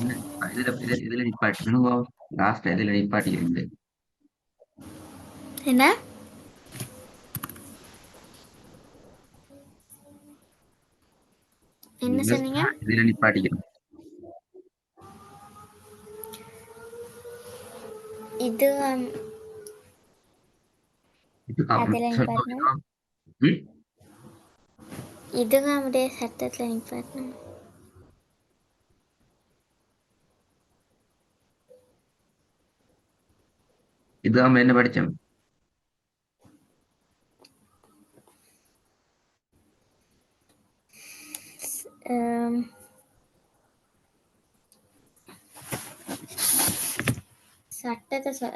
என்ன இதுல நிப்பாட்டு லாஸ்ட் இதுல நிப்பாட்டிக்கிறீங்க. என்ன என்ன சொன்னீங்க? இதுல நிப்பாட்டிக்கிறோம். இது அதில் நிப்பாட்டணும். சொல்லுங்க. இதுவும் அப்படியே சட்டத்தில் நிப்பாட்டணும். இதுதான் என்ன படிச்சோம்.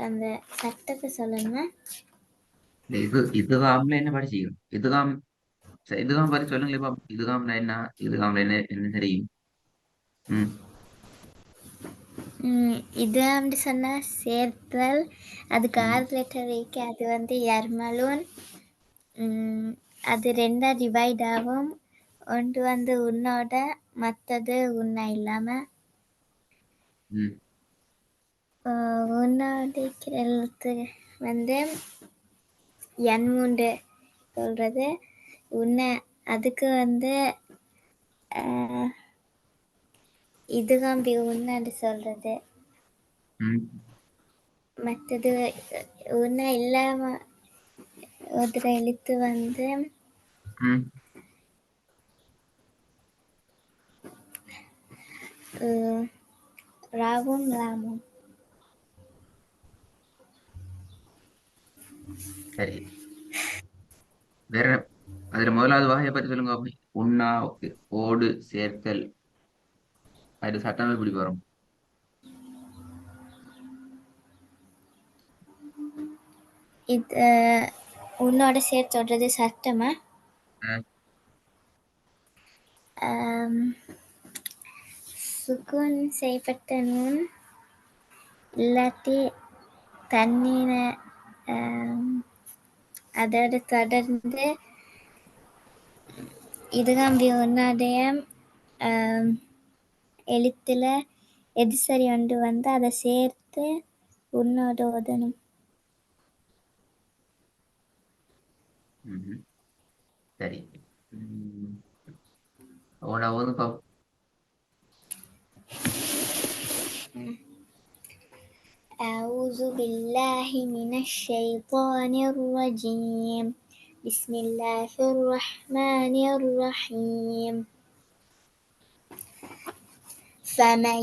அந்த சட்டத்தை சொல்லுங்க. இதுகாம்ல என்ன படிச்சீங்க? இதுகாம் பத்தி சொல்லுங்களே பாப்போம். இதுகாம்ல என்ன? இதுகாம்ல என்ன என்ன தெரியும்? இது அப்படி சொன்னால் சேர்த்தல், அதுக்கு 6 லெட்டர் இருக்கு. அது எர்மலூன். அது 2 டிவைட் ஆகும். ஒன்று உன்னோட, மற்றது உன்னை இல்லாமல். உன்னோட எழுத்து N3 சொல்றது. உன்னை அதுக்கு இதுகாம்பி உன்னன்னு சொல்றது. மற்றது உன்னை இல்லாம ஒரு எழுத்து ராவும் லாமும். சரி, வேற அதுல முதலாவது வகையை பத்தி சொல்லுங்க பாப்போம். உண்ணா, ஓடு, சேர்த்தல், அது சட்டம் எப்படி வரும்? இது உன்னோட சேர்த்து சொல்றது சட்டமா? சுக்குன் செய்யப்பட்ட நூன் இல்லாட்டி தண்ணீர அதோடு தொடர்ந்து இதுகாம்பி உன்னோடைய எழுத்துல எது சரி ஒன்று அதை சேர்த்து உன்னோட ஓதணும். சரி, ஓட ஓது பாப்போம். أعوذ بالله من الشيطان الرجيم. بسم الله الرحمن الرحيم. فمن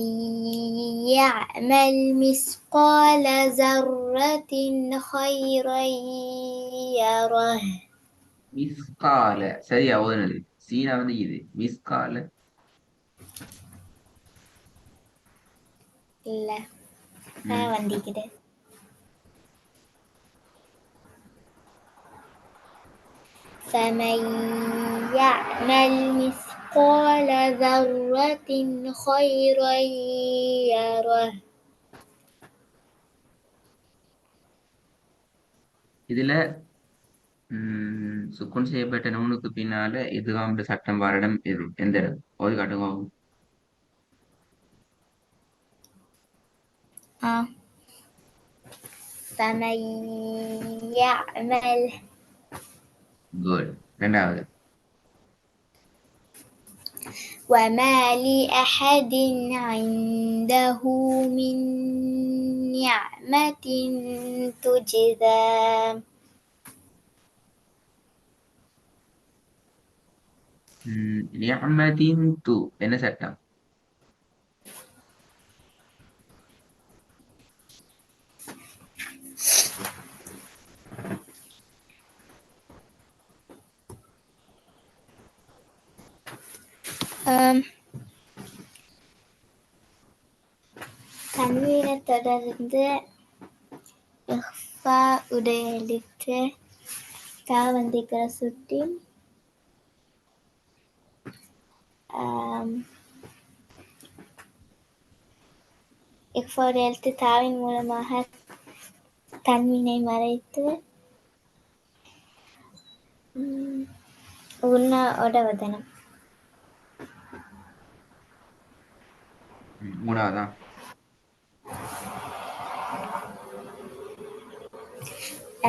يعمل مثقال ذرة خيرا يره. மிஸ்கால சரியா ஓதுனது. சீனா இது மிஸ்கால. இல்ல வந்திக்குது. فمن يعمل مثقال ذرة خيرا يره. இதுல சுக்குன் செய்யப்பட்ட நூனுக்கு பின்னால இதுகாம் சட்டம் வாரிடம் எது எந்த இடம் ஓது காட்டுங்க. فمن يعمل. குட். ரெண்டாவது. وما لأحد عنده من نعمة تجزى. நிஅமதின் து என்ன சட்டம்? தன்வீனை தொடர்ந்து இஃபா உடைய எழுத்து தா வந்திக்கிற சுட்டி இஃபா உடைய எழுத்து தாவின் மூலமாக தன்வீனை மறைத்து உன்னோட வதனம். மூணாவதான்.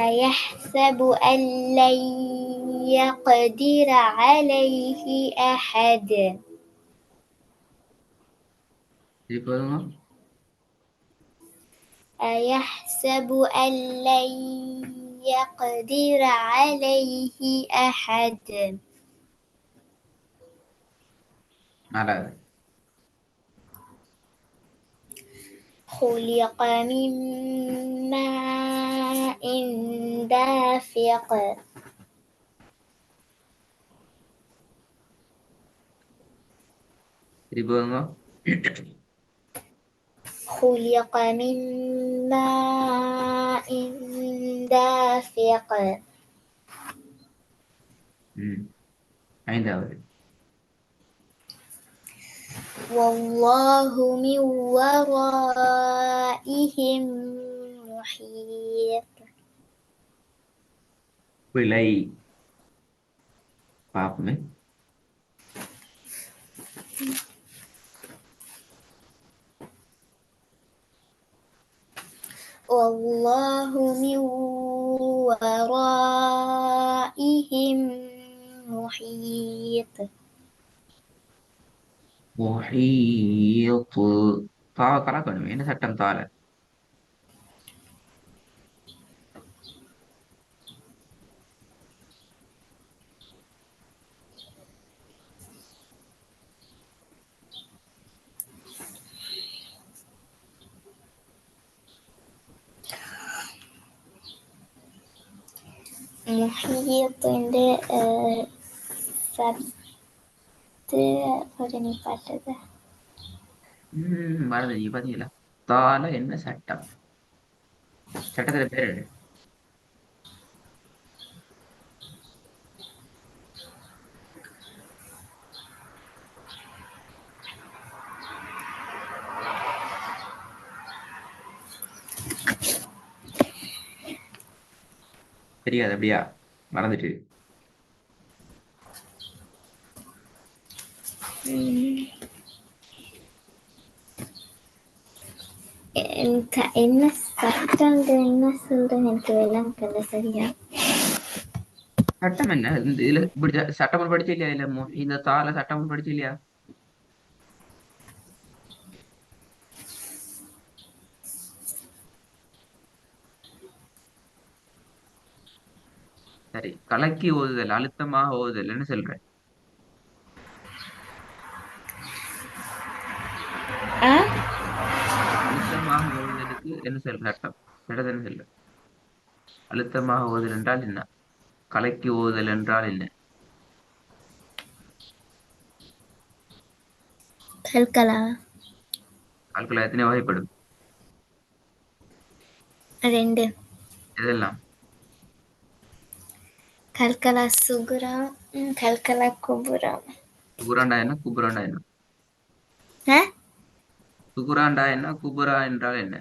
أيحسب أن لن يقدر عليه أحد. திருப்பி வருங்க. أيحسب أن لن يقدر عليه أحد. நாலாவது. خلق من ماء دافق. திருப்பி வருங்க. خلق من ماء دافق. ஐந்தாவது. والله من ورائهم محيط. பிழை. பார்ப்போமே. والله من ورائهم محيط. முஹீத்து. தாவ கலக்கணும். என்ன சட்டம் தால? മുഹീത്തിന്റെ സത്ത് പറഞ്ഞിട്ടത് மறந்து நீ பாத்தீங்களா? தால என்ன சட்டம்? சட்டத்துல பேர் என்ன? தெரியாது அப்படியா? மறந்துட்டு. என்ன சட்டம் என்ன சொல்றேன்னு எனக்கு விளங்கல சரியா. சட்டம் என்ன? இதுல இப்படி சட்டம் படிச்சு இல்லையா? இல்ல இந்த தால சட்டம் படிச்சு இல்லையா? சரி, கலக்கி ஓதுதல், அழுத்தமாக ஓதுதல்னு சொல்றேன். அழுத்தமாக ஓதுதலுக்கு என்ன சொல்ற சட்டம்? சட்டத்தை என்ன சொல்ற? அழுத்தமாக ஓதுதல் என்றால் என்ன? கலக்கி ஓதுதல் என்றால் என்ன? கல்கலா ஆட்கள் எத்தனை வகைப்படும்? 2. எதெல்லாம்? கல்கலா சுகுரா கல்கலா குபுரா. சுகுராண்டா என்ன, குபுராண்டா என்ன? சுகுராண்டா என்ன, குபுரா என்றால் என்ன?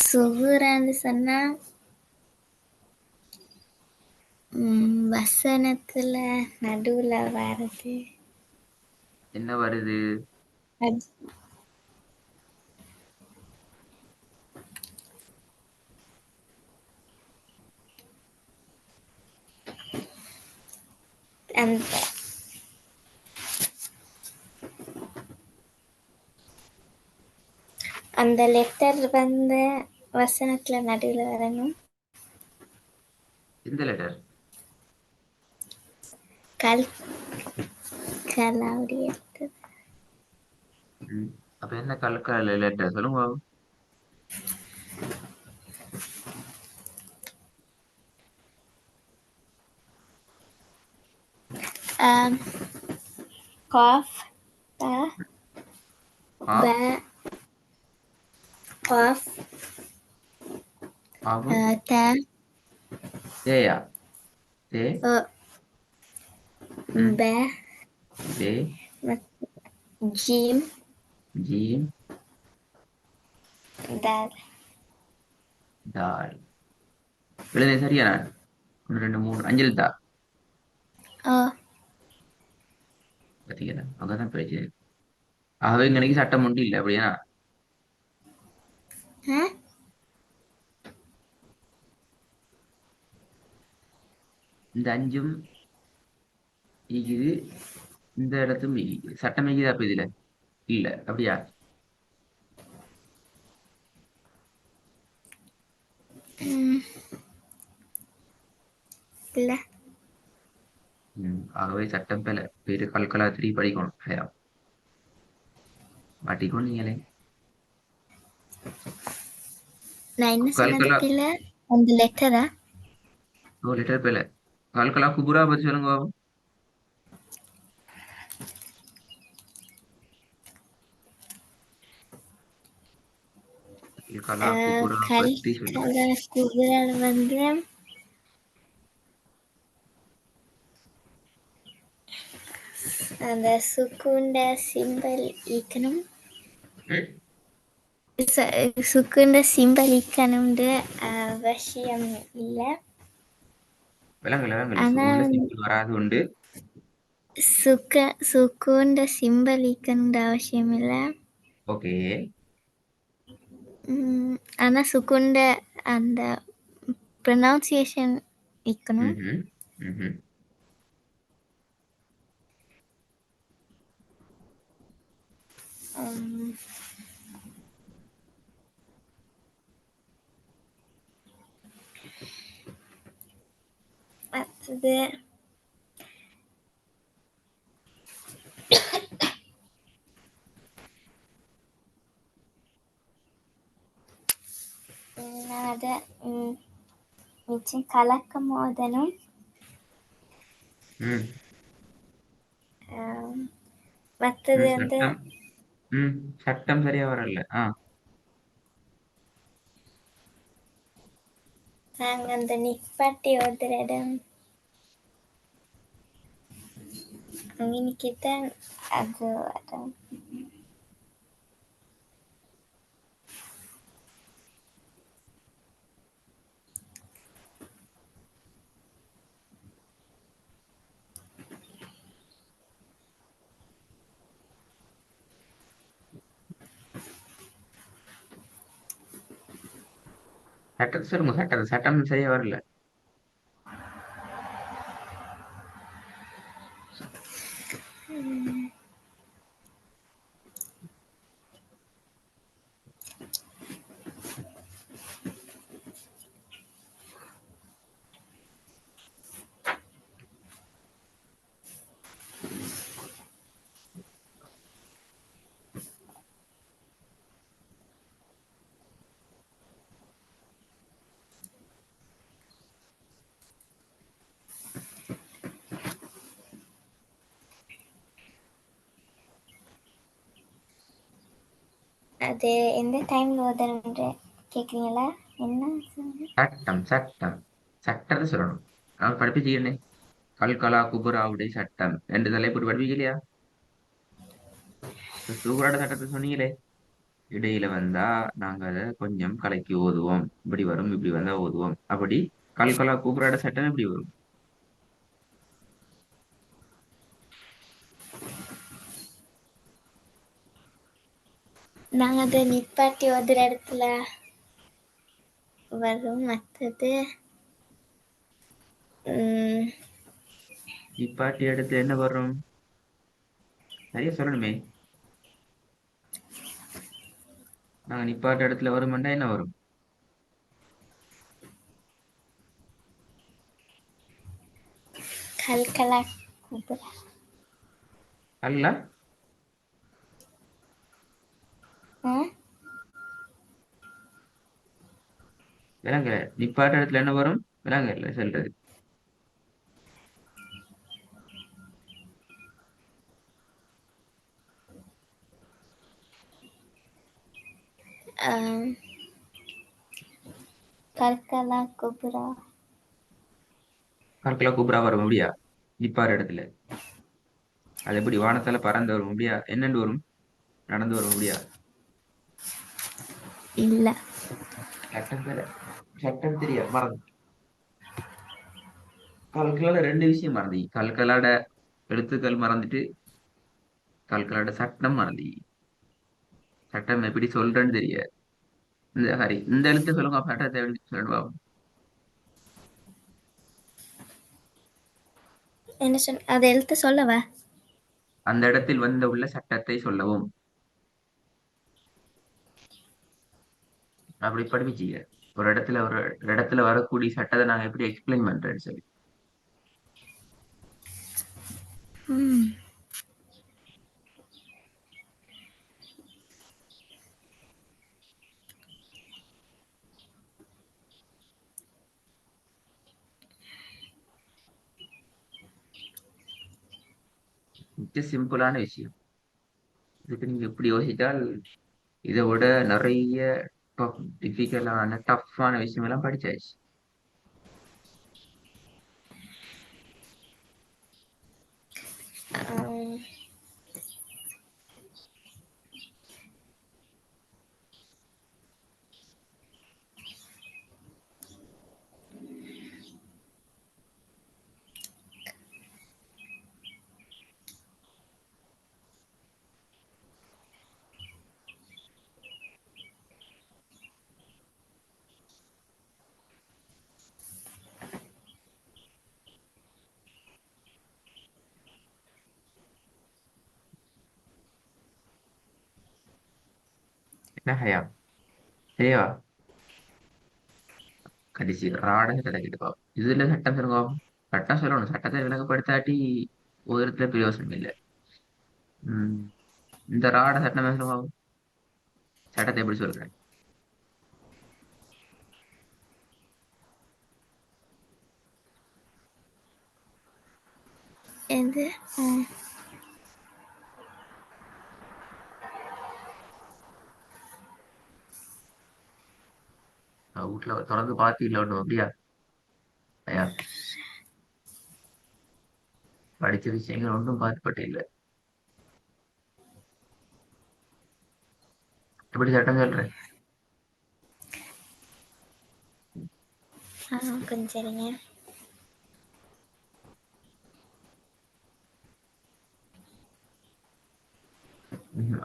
சுகுரான்னு சொன்னா வசனத்துல நடுவுல வருது. என்ன வருது? அந்த அந்த லெட்டர் வந்து வசனத்துல நடுவுல வரணும். எந்த லெட்டர்? கலாவுடைய அப்ப என்ன கலக்கல லெட்டர் சொல்லுங்க. காஃப் ஆ, ப காஃப் ஆவு, த தேயா, தே, ம், ப தே, ஜீம் ஜீம், தால். தால். எழுத சரியா? நான் 1 2 3 5 எழுத்தா? ஓ. பார்த்தீங்களா? அங்கதான் பிரச்சனை. ஆகவே இங்கனைக்கு சட்டம் ஒன்றும் இல்லை அப்படியா? ஆ. இந்த அஞ்சும் ஈக்குது, இந்த இடத்தும் ஈக்குது. சட்டம் ஈக்குது அப்ப இதுல இல்ல அப்படியா? ம், இல்ல. ஆகவே சட்டம் பெல பேரு கல்கலா 3 படிக்கணும். ஐயா, மாட்டிக்கோ நீங்களே. நான் என்ன சொன்னது கல்கலா பிள்ளை? அந்த லெட்டரா? ஒரு லிட்டர் பேல கல்கலா குபுரா பத்தி சொல்லுங்க பாப்போம். கல்கலா குபுரா பத்தி சொல்லுங்க. கல்கலா குதிரை வந்து அந்த சுக்குண்ட சிம்பல் ஈக்கணும். ம்? சுக்குண்ட சிம்பல் ஈக்கணும்னு அவசியம் இல்லை. விலங்கல விலங்கல ஆனா சுகுண்ட சிம்பிள் வராது உண்டு. சுக்குண்ட சிம்பல் ஈக்கணும்னு அவசியம் இல்லை. ஓகே. ஆனா சுக்குண்ட அந்த ப்ரொனவுன்சியேஷன் ஈக்கணும். ம்ஹும். ம்ஹும். உம், அடுத்தது அத மிச்சம் கலக்கும் போதனும் ம். மற்றது ம். வந்து சட்டம். ம். சட்டம் சரியா வரல. நாங்க அந்த நிப்பாட்டி ஒருத்தர் இடம் அங்கனிக்கிட்ட அது வரும். சட்டத்தை சொல்லுங்க. சட்டத்தை சட்டம் சரியா வரல. அது எந்த டைம்ல வருதுன்னு கேக்குறீங்களா? என்ன சொன்னீங்க? சட்டம் சட்டம் சட்டத்தை சொல்லணும். நான் படிப்பிச்சுக்கிறேனே. கல்கலா குபுராவுடைய சட்டம் ரெண்டு தலைப்பு படிப்பிக்கலையா? சூப்பரான சட்டத்தை சொன்னீங்களே. இடையில வந்தா நாங்க அதை கொஞ்சம் கலக்கி ஓதுவோம். இப்படி வரும், இப்படி வந்தா ஓதுவோம். அப்படி கல்கலா கூப்பிடாட சட்டம் எப்படி வரும்? நாங்க அதை நிப்பாட்டி ஒரு இடத்துல வரும். மற்றது நிப்பாட்டி இடத்துல என்ன வரும்? நிறைய சொல்லணுமே. நாங்க நிப்பாட்ட இடத்துல வருமெண்டா என்ன வரும்? கல்கலா குபுரா. அல்ல. விலங்கல நிப்பாட்ட இடத்துல என்ன வரும்? விலங்கல்ல சொல்றது. கல்கலா குபுரா. கல்கலா கூப்பிடா வரும் அப்படியா? நிப்பாட்ட இடத்துல அது எப்படி வானத்தால பறந்து வரும் அப்படியா? என்னண்டு வரும்? நடந்து வரும் அப்படியா? இல்ல. சட்டம் தெரியல. சட்டம் தெரியாது மறந்து. கல்கலால ரெண்டு விஷயம் மறந்தி. கல்கலாட எழுத்துக்கள் மறந்துட்டு கல்கலாட சட்டம் மறந்தி. சட்டம் எப்படி சொல்றேன்னு தெரியாது. இந்த ஹரி இந்த எழுத்து சொல்லுங்க அப்ப சட்டத்தை எப்படி சொல்லுவா. என்ன சொன்ன? அதை எழுத்து சொல்லவா? அந்த இடத்தில் வந்து உள்ள சட்டத்தை சொல்லவும். அப்படி படிப்பிச்சீங்க. ஒரு இடத்துல வரக்கூடிய சட்டத்தை நாங்க எப்படி எக்ஸ்பிளைன் பண்றேன்னு சொல்லி. ம். மிக சிம்பிளான விஷயம். இதுக்கு நீங்க எப்படி யோசித்தால் இதை விட நிறைய டிஃபிகல்டான டஃப்பான விஷயம் எல்லாம் படிச்சாச்சு. ஆம். என்ன ஹயா சரியா? கடைசி ராட கிடைக்கிட்டு பாப்போம். இதுல சட்டம் சொல்லுங்க பாப்போம். சட்டம் சொல்லணும். சட்டத்தை விளங்கப்படுத்தாட்டி ஒரு பிரயோசனம் இல்லை. உம் இந்த ராட சட்டம் சொல்லுங்க பாப்போம். சட்டத்தை எப்படி சொல்றேன்? எது? ம். வீட்டுல தொடர்ந்து பாத்தீங்களா ஒண்ணும் அப்படியா? ஐயா படிச்ச விஷயங்கள் ஒன்றும் பாத்துப்பட்டு இல்லை. எப்படி சட்டம் சொல்றேன்? கொஞ்சம் சரிங்க.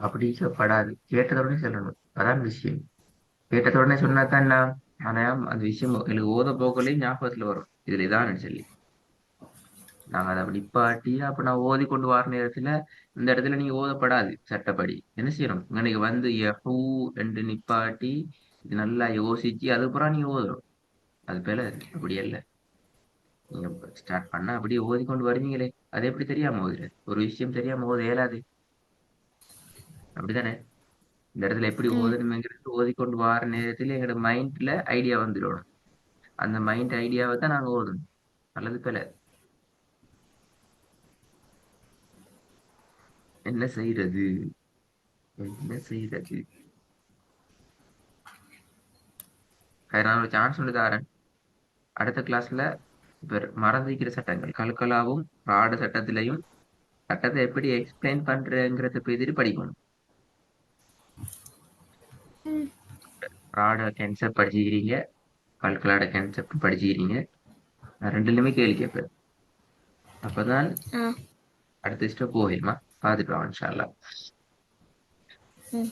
அப்படி படாது. கேட்டதோடனே சொல்லணும். அதான் விஷயம். கேட்டதோடனே சொன்னா தான் நான் ஆனா அந்த விஷயம் எனக்கு ஓத போகலையும் ஞாபகத்துல வரும். இதுல இதான் சொல்லி நாங்க அதை அப்படி நிப்பாட்டி அப்ப நான் ஓதி கொண்டு வர நேரத்துல இந்த இடத்துல நீங்க ஓதப்படாது. சட்டப்படி என்ன செய்யணும்? இன்னைக்கு வந்து ஹூ என்று நிப்பாட்டி இது நல்லா யோசிச்சு அதுக்கப்புறம் நீங்க ஓதணும். அது பேல அப்படி இல்ல. நீங்க ஸ்டார்ட் பண்ணா அப்படியே ஓதி கொண்டு வருவீங்களே. அது எப்படி தெரியாம ஓதுறது? ஒரு விஷயம் தெரியாம ஓத இயலாது. அப்படித்தானே? இந்த இடத்துல எப்படி ம். ஓதணுங்கிறது ஓதிக்கொண்டு வர நேரத்துல எங்களோட மைண்ட்ல ஐடியா வந்துடும். அந்த மைண்ட் ஐடியாவை தான் நாங்க ஓதணும். அல்லது பேல என்ன செய்யறது? என்ன செய்யறது? நான் ஒரு சான்ஸ் சொல்லி தரேன். அடுத்த கிளாஸ்ல இப்ப மறந்திருக்கிற சட்டங்கள் கல்கலாவும் ராட சட்டத்திலையும் சட்டத்தை எப்படி எக்ஸ்பிளைன் பண்றேங்கிறத பத்தி படிக்கணும். ம். ராட கான்செப்ட் படிச்சுக்கிறீங்க, கல்கலாட கான்செப்ட் படிச்சுக்கிறீங்க. நான் ரெண்டுலயுமே கேள்வி கேட்பேன். அப்பதான் ஆ. அடுத்த ஸ்டெப் போயிடுமா. பார்த்துட்டு வாங்க இன்ஷா அல்லாஹ். ம்.